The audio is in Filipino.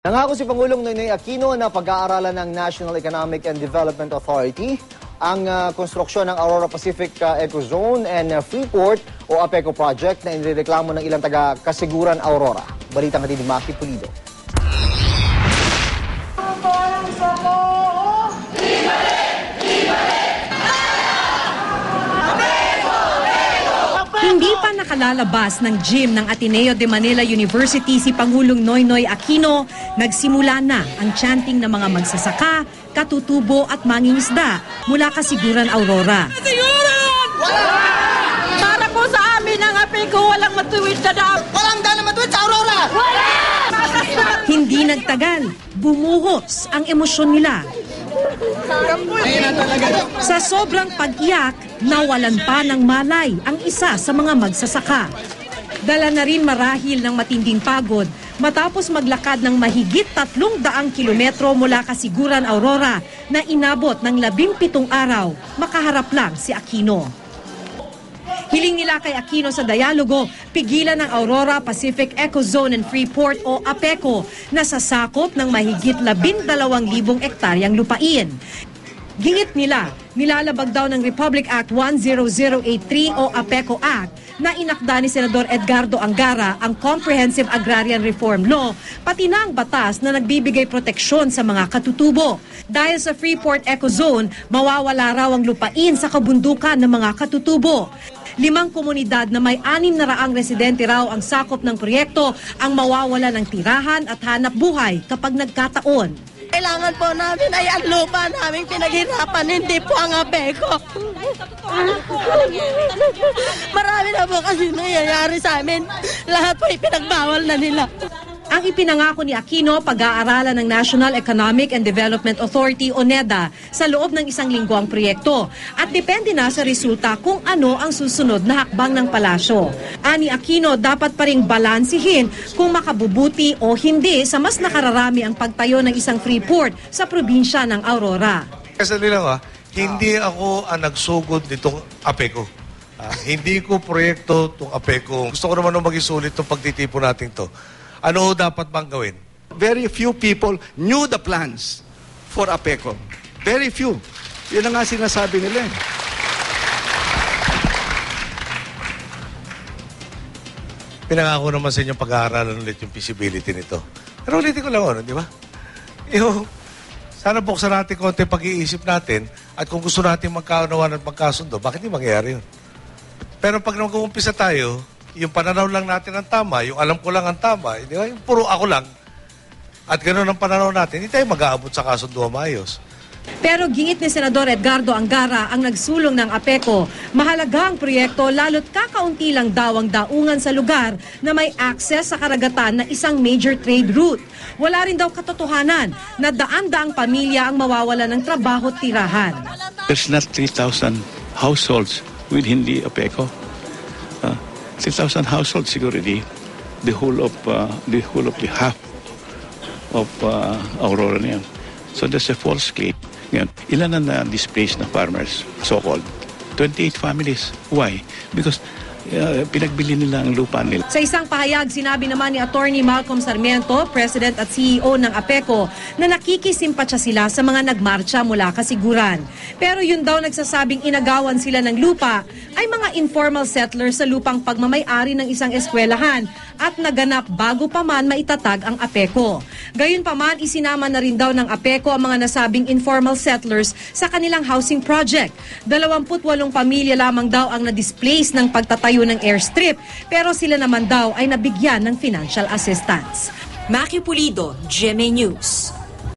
Nangako si Pangulong Noynoy Aquino na pag-aaralan ng National Economic and Development Authority ang konstruksyon ng Aurora Pacific Ecozone and Freeport o APECO project na inireklamo ng ilang taga-Kasiguran Aurora. Balitang hatid ni Maki Pulido. Hindi pa nakalalabas ng gym ng Ateneo de Manila University si Pangulong Noynoy Aquino, nagsimula na ang chanting ng mga magsasaka, katutubo at mangingisda mula Kasiguran Aurora. Kasiguran! Para po sa amin ang APECO, walang matuwid na daan. Walang daan na matuwid sa Aurora! Hindi nagtagal, bumuhos ang emosyon nila. Sa sobrang pag-iyak, nawalan pa ng malay ang isa sa mga magsasaka. Dala na rin marahil ng matinding pagod matapos maglakad ng mahigit 300 kilometro mula Kasiguran Aurora na inabot ng 17 araw, makaharap lang si Aquino. Hiling nila kay Aquino sa dialogo, pigilan ng Aurora Pacific Ecozone and Freeport o APECO na sasakop ng mahigit 12,000 ektaryang lupain. Gingit nila, nilalabag daw ng Republic Act 10083 o APECO Act na inakda ni Senador Edgardo Angara ang Comprehensive Agrarian Reform Law, pati na ang batas na nagbibigay proteksyon sa mga katutubo. Dahil sa Freeport Ecozone, mawawala raw ang lupain sa kabundukan ng mga katutubo. 5 komunidad na may 600 residente raw ang sakop ng proyekto ang mawawala ng tirahan at hanap buhay kapag nagkataon. Kailangan po namin ay ang lupa naming pinaghirapan, hindi po ang APECO. Marami na po kasi nangyayari sa amin. Lahat po ipinagbawal na nila. Ang ipinangako ni Aquino, pag-aaralan ng National Economic and Development Authority o NEDA sa loob ng 1 linggo ang proyekto at depende na sa resulta kung ano ang susunod na hakbang ng palasyo. Ani Aquino, dapat pa ring balansihin kung makabubuti o hindi sa mas nakararami ang pagtayo ng isang freeport sa probinsya ng Aurora. Kasi nila hindi ako ang nagsugod nitong APECO. Hindi ko proyekto itong APECO. Gusto ko naman maging sulit itong pagtitipon natin to. Ano dapat bang gawin? Very few people knew the plans for APECO. Very few. Yun ang nga sinasabi nila. Pinangako naman sa inyo pag-aaralan ulit yung feasibility nito. Pero ulitin ko lang, di ba? Sana buksan natin konti pag-iisip natin at kung gusto natin magkaunawan at magkasundo, bakit hindi mangyayari yun? Pero pag nag-uumpisa tayo, yung pananaw lang natin ang tama, yung alam ko lang ang tama, di ba? Yung puro ako lang. At ganoon ang pananaw natin, hindi tayo mag-aabot sa kasundo maayos. Pero gingit ni Senador Edgardo Angara ang nagsulong ng APECO, mahalaga ang proyekto lalo't kakaunti lang daw ang daungan sa lugar na may access sa karagatan na isang major trade route. Wala rin daw katotohanan na daan-daang pamilya ang mawawala ng trabaho at tirahan. There's not 3,000 households with hindi APECO. 3,000 households siguro the whole of the half of Aurora niyan. So there's a false claim. Ngayon, ilan na displaced na farmers, so-called? 28 families. Why? Because pinagbili nila ang lupa nila. Sa isang pahayag, sinabi naman ni Attorney Malcolm Sarmiento, President at CEO ng APECO, na nakikisimpatya sila sa mga nagmarcha mula Kasiguran. Pero yun daw nagsasabing inagawan sila ng lupa ay mga informal settlers sa lupang pagmamay-ari ng isang eskwelahan at naganap bago pa man maitatag ang APECO. Gayunpaman, isinama na rin daw ng APECO ang mga nasabing informal settlers sa kanilang housing project. 28 pamilya lamang daw ang na-displace ng pagtatayo ng airstrip, pero sila naman daw ay nabigyan ng financial assistance. Maki Pulido, GMA News.